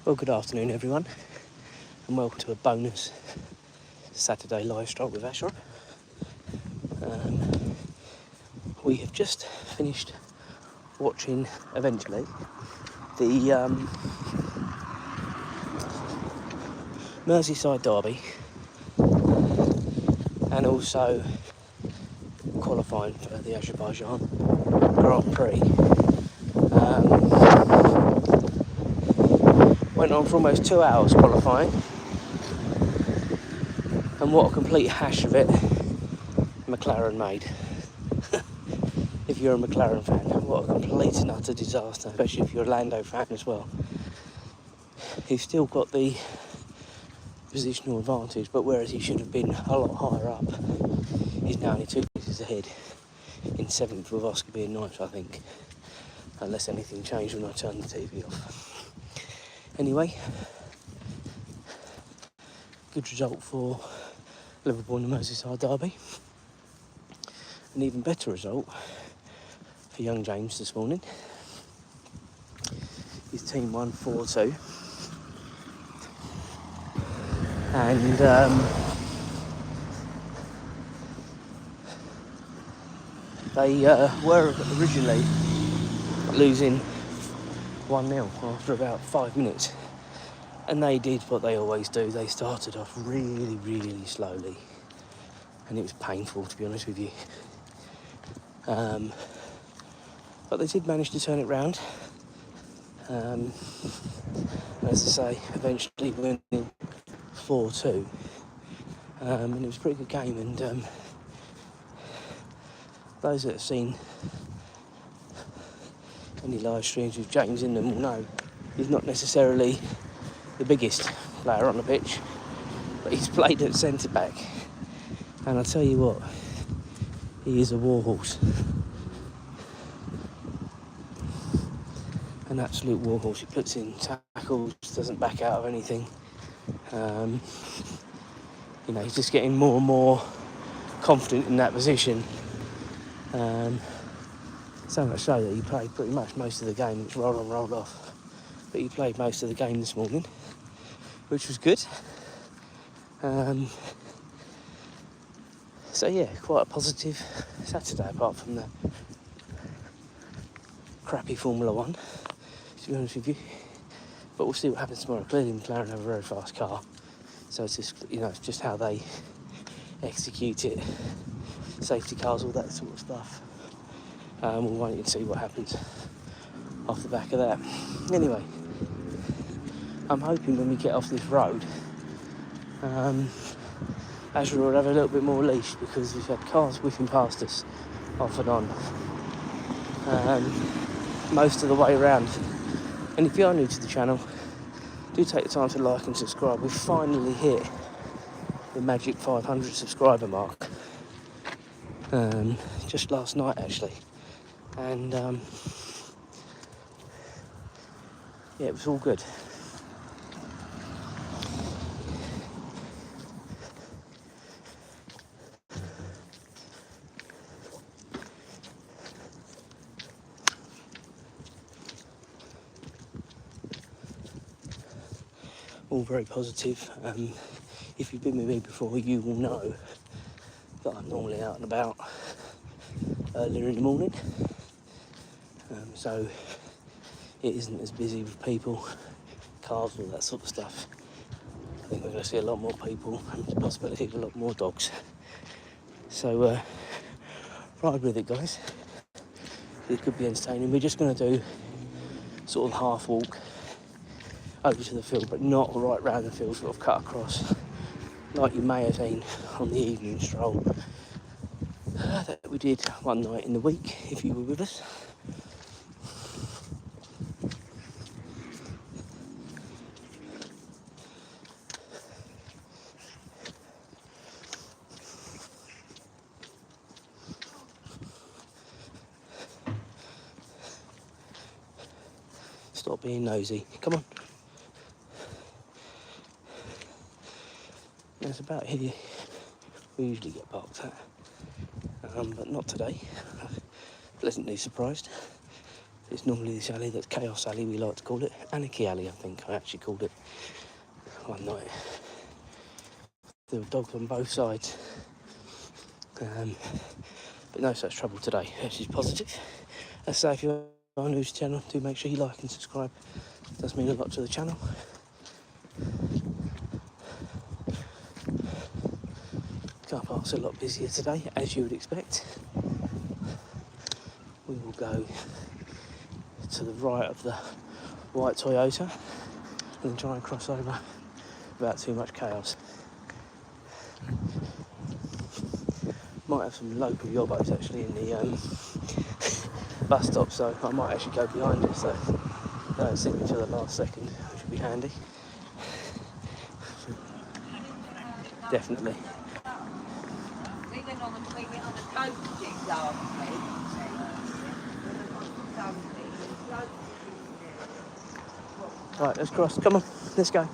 Well, good afternoon everyone, and welcome to a bonus Saturday live stroll with Azra. We have just finished watching, eventually, the Merseyside derby, and also qualifying for the Azerbaijan Grand Prix. Went on for almost 2 hours qualifying, and what a complete hash of it McLaren made. If you're a McLaren fan, what a complete and utter disaster, especially if you're a Lando fan as well. He's still got the positional advantage, but whereas he should have been a lot higher up, he's now only 2 places ahead, in 7th with Oscar being 9th, I think, unless anything changed when I turned the TV off. Anyway, good result for Liverpool in the Merseyside derby. An even better result for young James this morning. His team won 4-2. And they were originally losing 1-0 after about 5 minutes. And they did what they always do. They started off really, really slowly. And it was painful, to be honest with you. But they did manage to turn it round. As I say, eventually winning 4-2. And it was a pretty good game. And those that have seen any live streams with James in them will know he's not necessarily the biggest player on the pitch, but he's played at centre back, and I'll tell you what, he is a warhorse, an absolute warhorse. He puts in tackles, doesn't back out of anything. He's just getting more and more confident in that position. So much so that he played pretty much most of the game. It's roll on, roll off. But he played most of the game this morning, which was good. So yeah, quite a positive Saturday, apart from the crappy Formula 1, to be honest with you. But we'll see what happens tomorrow. Clearly McLaren have a very fast car, so it's just, it's just how they execute it. Safety cars, all that sort of stuff. We'll wait and see what happens off the back of that. Anyway, I'm hoping when we get off this road, Azra will have a little bit more leash, because we've had cars whipping past us off and on most of the way around. And if you are new to the channel, do take the time to like and subscribe. We've finally hit the magic 500 subscriber mark just last night actually, and yeah, it was all good. All very positive. If you've been with me before, you will know that I'm normally out and about earlier in the morning, so it isn't as busy with people, cars, all that sort of stuff. I think we're going to see a lot more people and the possibility of a lot more dogs. So ride with it, guys. It could be entertaining. We're just going to do sort of half walk over to the field, but not right round the field, sort of cut across, like you may have seen on the evening stroll that we did one night in the week, if you were with us. Stop being nosy. Come on. It's about here we usually get parked at, but not today. Pleasantly surprised. It's normally this alley that's Chaos Alley, we like to call it. Anarchy Alley, I think I actually called it one night. There were dogs on both sides. But no such trouble today, which is positive. As I say, if you're new to the channel, do make sure you like and subscribe. It does mean a lot to the channel. Car park's a lot busier today, as you would expect. We will go to the right of the white Toyota and then try and cross over without too much chaos. Might have some local yobbos actually in the bus stop, so I might actually go behind it, so they don't see me till the last second, which would be handy. Definitely. We went on the coach trip last week. Right, let's cross. Come on, let's go.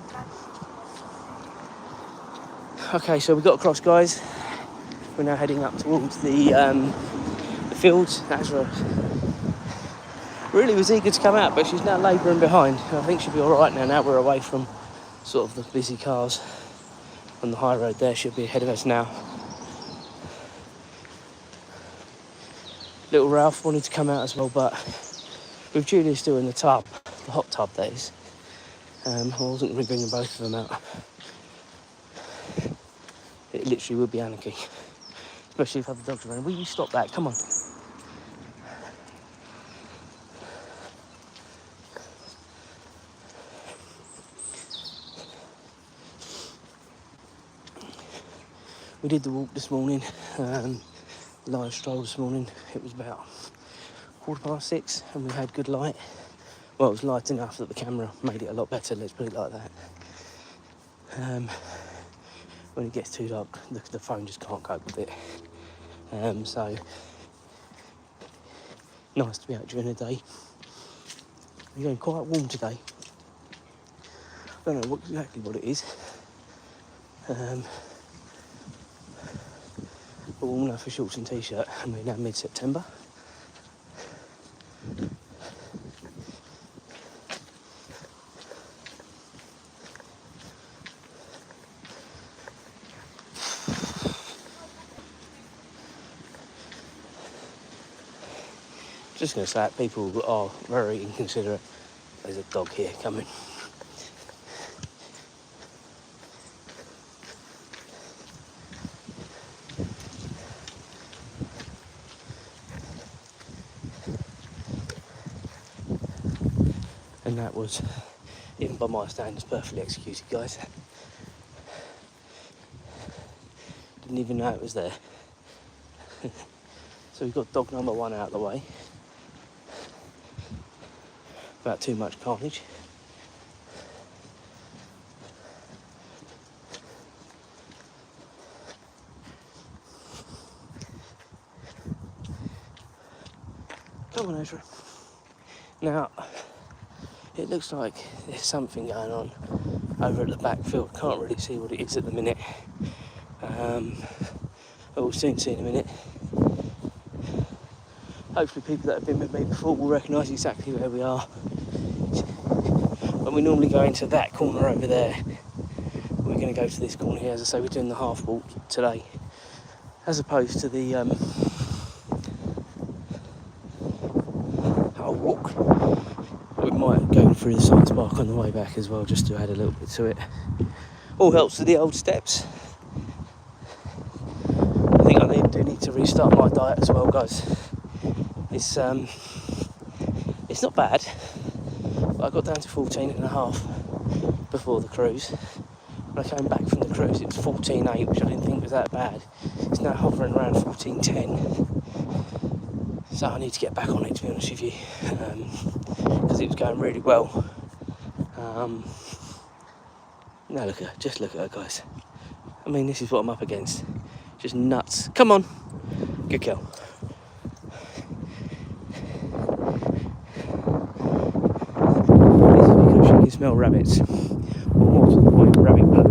Okay, so we got across, guys. We're now heading up towards the fields. Azra really was eager to come out, but she's now labouring behind. I think she'll be all right now. Now we're away from sort of the busy cars on the high road there. She'll be ahead of us now. Little Ralph wanted to come out as well, but with Julia still in the tub, the hot tub that is, I wasn't going to be bringing both of them out. It literally would be anarchy, especially if other dogs are around. Will you stop that? Come on. We did the walk this morning, live stroll this morning. It was about 6:15 and we had good light. Well, it was light enough that the camera made it a lot better, let's put it like that. When it gets too dark, the phone just can't cope with it. So, nice to be out during the day. It's getting quite warm today. I don't know exactly what it is. But warm enough for shorts and t-shirt, and we're now mid-September. Just going to say it, people are very inconsiderate. There's a dog here coming. And that was, even by my standards, perfectly executed, guys. Didn't even know it was there. So we've got dog number 1 out of the way. About too much carnage. Come on, Azra. Now, it looks like there's something going on over at the backfield. Can't really see what it is at the minute. But we'll soon see in a minute. Hopefully people that have been with me before will recognise exactly where we are. When we normally go into that corner over there, we're going to go to this corner here. As I say, we're doing the half walk today, as opposed to the whole walk. We might go through the science park on the way back as well, just to add a little bit to it. All helps with the old steps. I think I do need to restart my diet as well, guys. It's not bad, but I got down to 14.5 before the cruise. When I came back from the cruise, it was 14.8, which I didn't think was that bad. It's now hovering around 14.10. So I need to get back on it, to be honest with you, because it was going really well. Now look at her, just look at her, guys. I mean, this is what I'm up against. Just nuts. Come on. Good girl. She can smell rabbits. Or more to the point, rabbit poo.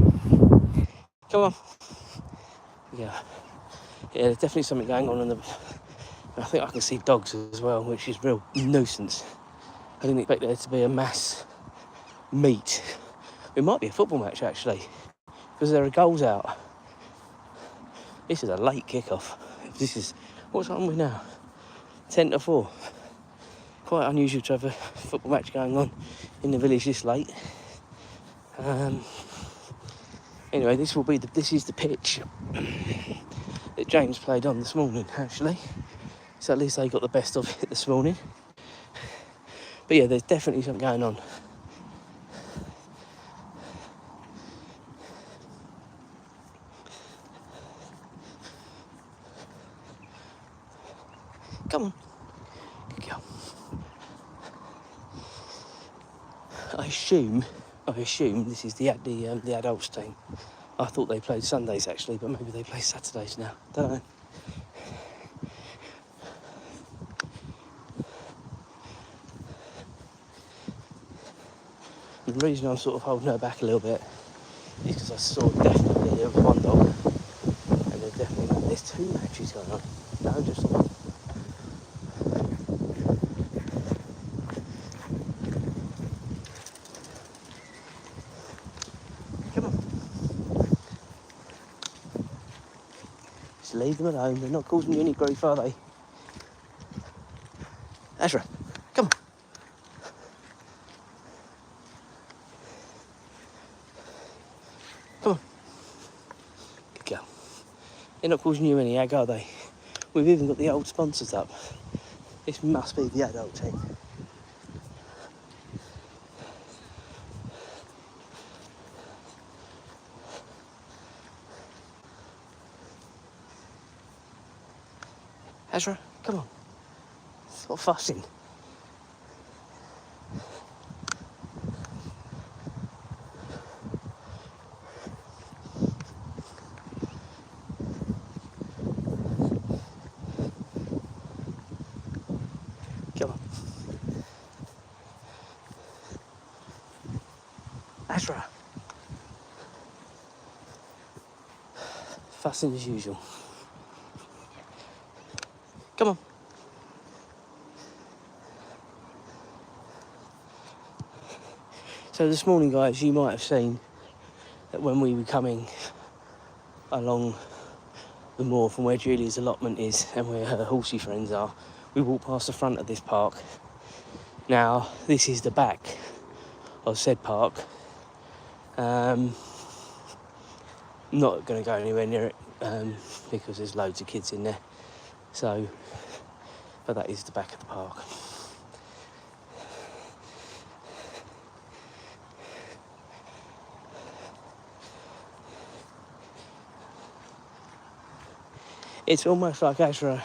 Come on. Yeah, there's definitely something going on in the... I think I can see dogs as well, which is real nuisance. I didn't expect there to be a mass meet. It might be a football match actually, because there are goals out. This is a late kickoff. This is, what time are we now? 10 to 4. Quite unusual to have a football match going on in the village this late. Anyway, this is the pitch that James played on this morning actually. So at least they got the best of it this morning. But yeah, there's definitely something going on. Come on. Good girl. I assume this is the adults team. I thought they played Sundays actually, but maybe they play Saturdays now. Don't know. The reason I'm sort of holding her back a little bit is because I saw definitely there was one dog, and there's two matches going on. No, just one. Come on. Just leave them alone. They're not causing you any grief, are they? Azra, come on. Come on. Good girl. They're not causing you any ag, are they? We've even got the old sponsors up. This must be the adult team. Azra, come on. Stop fussing. Come on. Azra. Fussing as usual. Come on. So this morning, guys, you might have seen that when we were coming along the moor from where Julia's allotment is and where her horsey friends are, we walked past the front of this park. Now, this is the back of said park. Not going to go anywhere near it because there's loads of kids in there. So, but that is the back of the park. It's almost like Azra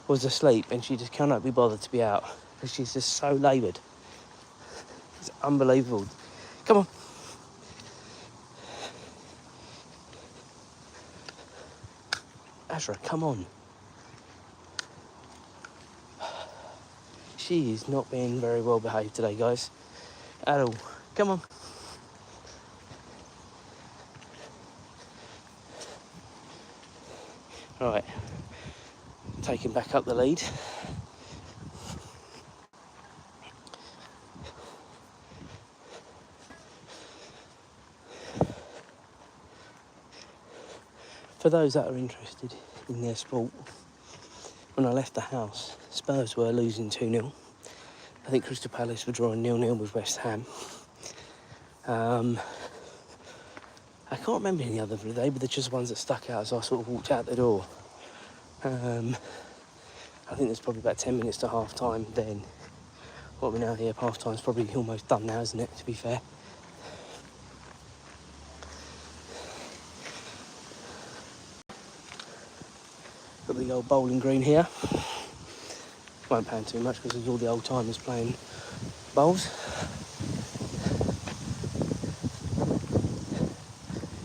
was asleep and she just cannot be bothered to be out because she's just so laboured. It's unbelievable. Come on. Azra, come on. She is not being very well behaved today, guys. At all. Come on. Right. Taking back up the lead. For those that are interested in their sport, when I left the house, Spurs were losing 2-0. I think Crystal Palace were drawing 0-0 with West Ham. I can't remember any other for the day, but they're just ones that stuck out as I sort of walked out the door. I think there's probably about 10 minutes to half time then. What we know here, half time's probably almost done now, isn't it, to be fair? Got the old bowling green here. Won't pan too much because there's all the old timers playing bowls.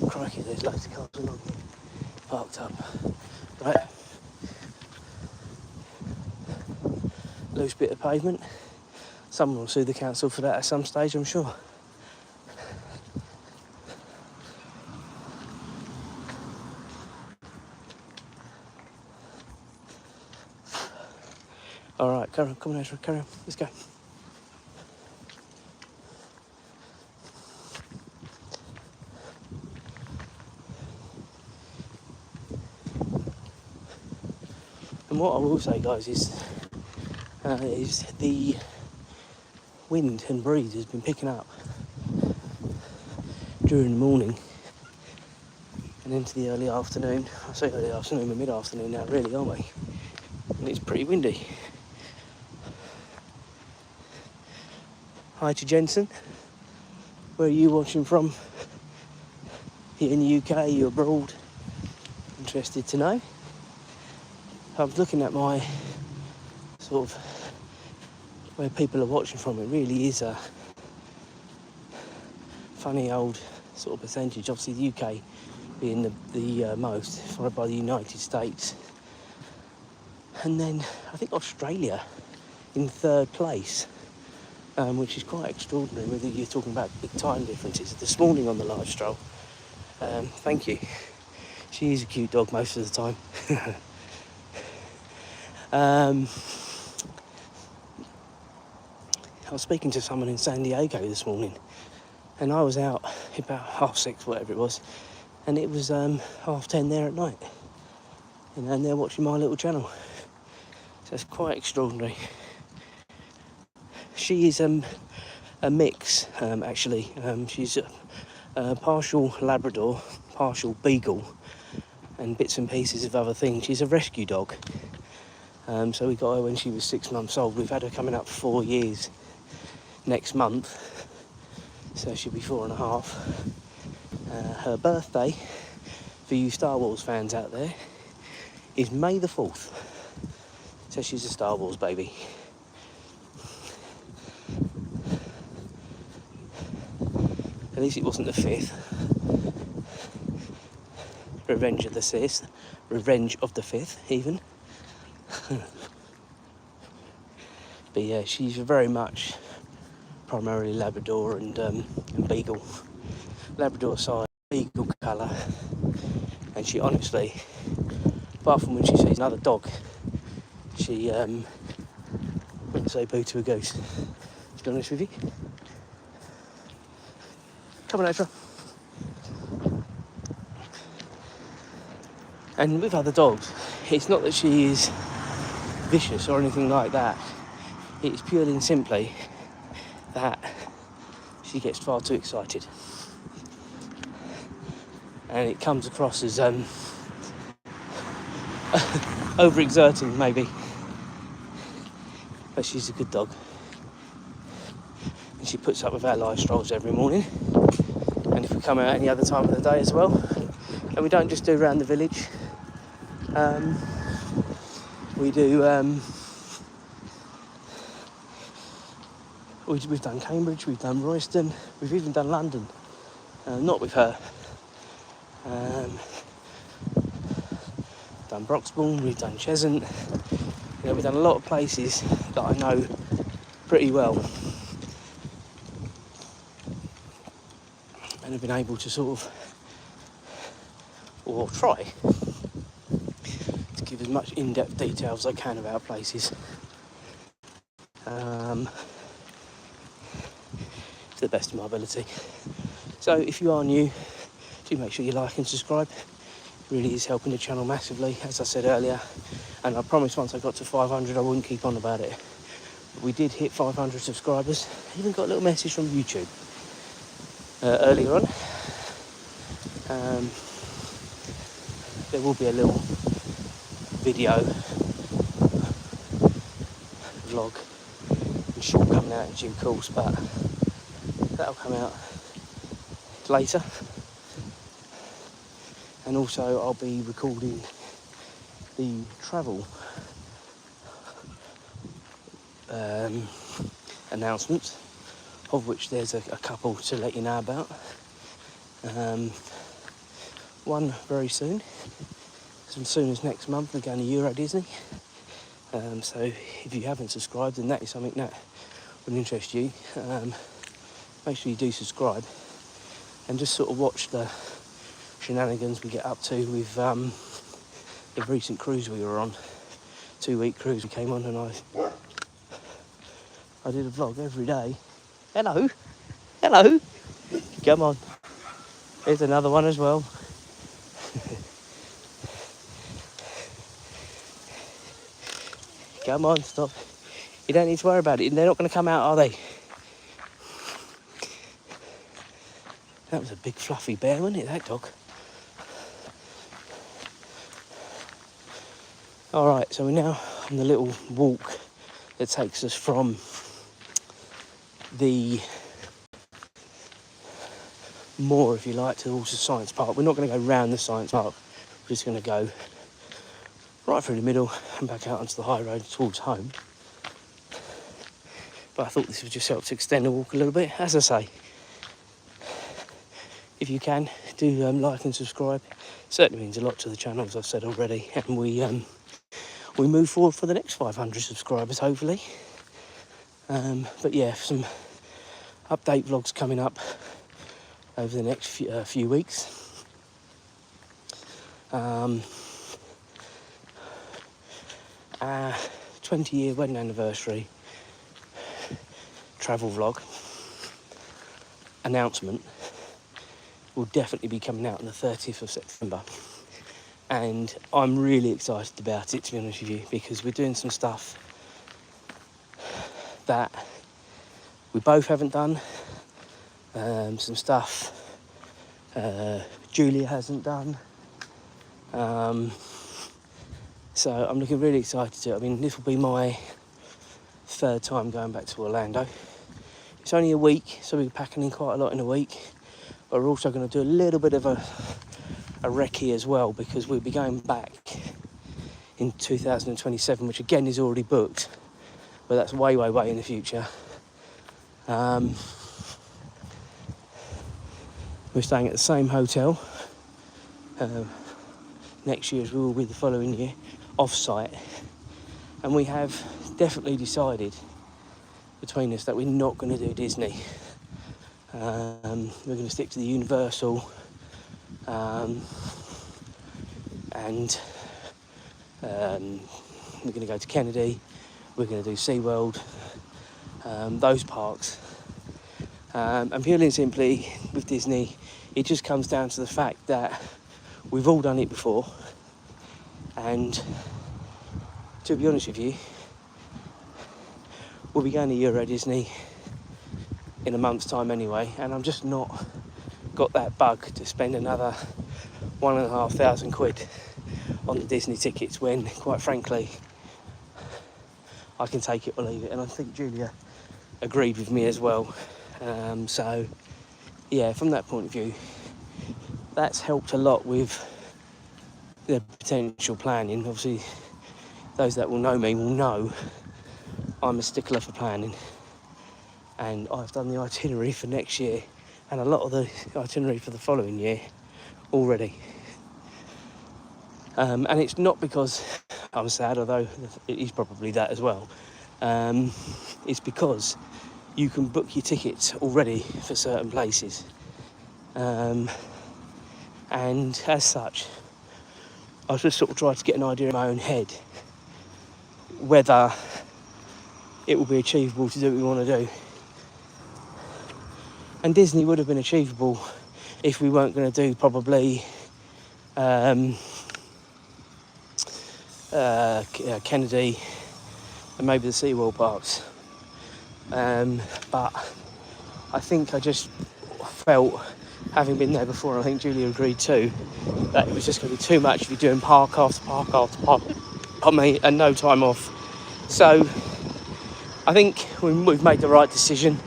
Crikey, there's loads of cars along here parked up. Right. Loose bit of pavement. Someone will sue the council for that at some stage, I'm sure. All right, come on, Azra, carry on. Let's go. what I will say, guys, is the wind and breeze has been picking up during the morning and into the early afternoon. I say early afternoon, we're mid-afternoon now, really, aren't we? And it's pretty windy. Hi to Jensen. Where are you watching from? Here in the UK, are you abroad? Interested to know. I was looking at my sort of where people are watching from. It really is a funny old sort of percentage. Obviously the UK being the most, followed by the United States. And then I think Australia in third place, which is quite extraordinary, whether you're talking about big time differences. This morning on the live stroll, thank you. She is a cute dog most of the time. I was speaking to someone in San Diego this morning, and I was out about 6:30, whatever it was, and it was 10:30 there at night, and they're watching my little channel. So it's quite extraordinary. She is a mix, actually. She's a partial Labrador, partial Beagle, and bits and pieces of other things. She's a rescue dog. So we got her when she was 6 months old. We've had her coming up for 4 years next month, so she'll be 4.5. Her birthday, for you Star Wars fans out there, is May the 4th. So she's a Star Wars baby. At least it wasn't the 5th. Revenge of the 6th. Revenge of the 5th, even. But yeah, she's very much primarily Labrador and Beagle. Labrador size, Beagle colour. And she honestly, apart from when she sees another dog, she wouldn't say boo to a goose, to be honest with you. Come on, Azra. And with other dogs, it's not that she is vicious or anything like that. It's purely and simply that she gets far too excited. And it comes across as overexerting, maybe. But she's a good dog. And she puts up with our live strolls every morning. And if we come out any other time of the day as well, and we don't just do around the village, we do, we've done Cambridge, we've done Royston, we've even done London, not with her. Done Broxbourne, we've done Cheshunt, we've done a lot of places that I know pretty well. And have been able to sort of, or try, to give as much in-depth detail as I can about places. To the best of my ability. So if you are new, do make sure you like and subscribe. It really is helping the channel massively, as I said earlier. And I promised once I got to 500 I wouldn't keep on about it. But we did hit 500 subscribers. I even got a little message from YouTube earlier on. There will be a little video vlog and short coming out in due course, but that'll come out later. And also I'll be recording the travel announcements, of which there's a couple to let you know about. One very soon, as soon as next month we're going to Euro Disney. So if you haven't subscribed and that is something that would interest you, make sure you do subscribe and just sort of watch the shenanigans we get up to with the recent cruise we were on. 2-week cruise we came on, and I did a vlog every day. Hello, hello, come on. There's another one as well. come on, stop. You don't need to worry about it. They're not going to come out, are they? That was a big fluffy bear, wasn't it, that dog? Alright, so we're now on the little walk that takes us from the moor, if you like, towards the science park. We're not going to go round the science park. We're just going to go right through the middle and back out onto the high road towards home. But I thought this would just help to extend the walk a little bit. As I say, if you can, do like and subscribe. It certainly means a lot to the channel, as I've said already. And we move forward for the next 500 subscribers, hopefully. But yeah, some update vlogs coming up over the next few weeks. 20-year wedding anniversary travel vlog announcement will definitely be coming out on the 30th of September. And I'm really excited about it, to be honest with you, because we're doing some stuff that we both haven't done. Some stuff Julia hasn't done. So I'm looking really excited to it. I mean, this will be my third time going back to Orlando. It's only a week, so we're packing in quite a lot in a week. But we're also going to do a little bit of a recce as well, because we'll be going back in 2027, which again is already booked, but that's way in the future. We're staying at the same hotel next year as we will be the following year, off-site, and we have definitely decided between us that we're not going to do Disney. We're going to stick to the Universal, and we're going to go to Kennedy, we're going to do SeaWorld, those parks. And purely and simply, with Disney, it just comes down to the fact that we've all done it before, and to be honest with you, we'll be going to Euro Disney in a month's time anyway, and I'm just not got that bug to spend another £1,500 on the Disney tickets when, quite frankly, I can take it or leave it. And I think Julia agreed with me as well. So yeah, from that point of view, that's helped a lot with the potential planning. Obviously, those that will know me will know I'm a stickler for planning, and I've done the itinerary for next year and a lot of the itinerary for the following year already. And it's not because I'm sad, although it is probably that as well. It's because you can book your tickets already for certain places. And as such, I just sort of tried to get an idea in my own head whether it will be achievable to do what we want to do. And Disney would have been achievable if we weren't going to do probably Kennedy and maybe the SeaWorld parks. But I think I just felt, having been there before, and I think Julia agreed too, that it was just going to be too much if you're doing park after park after park, and no time off. So I think we've made the right decision,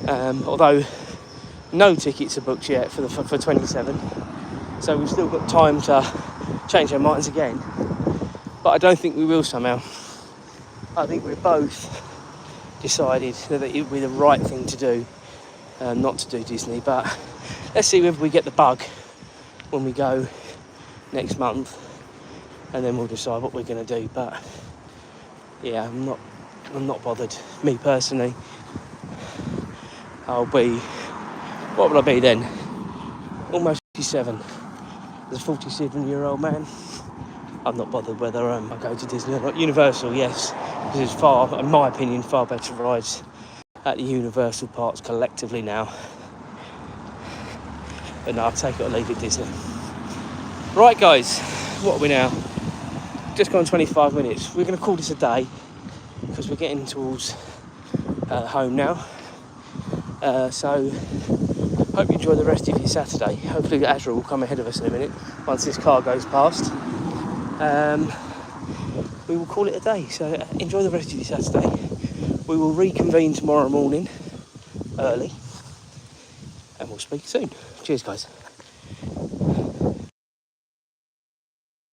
although no tickets are booked yet for 27, so we've still got time to change our minds again. But I don't think we will somehow. I think we've both decided that it would be the right thing to do, not to do Disney. But let's see if we get the bug when we go next month, and then we'll decide what we're going to do. But yeah, I'm not bothered. Me personally, what will I be then? Almost 57. As a 47-year-old man, I'm not bothered whether I go to Disney or not. Universal, yes, because it's far, in my opinion, far better rides at the Universal parks collectively now. But no, I'll take it or leave it, Disney. Right, guys, what are we now? Just gone 25 minutes. We're going to call this a day. because we're getting towards home now. So hope you enjoy the rest of your Saturday. Hopefully Azra will come ahead of us in a minute once this car goes past. We will call it a day. So enjoy the rest of your Saturday. We will reconvene tomorrow morning early, and we'll speak soon. Cheers, guys.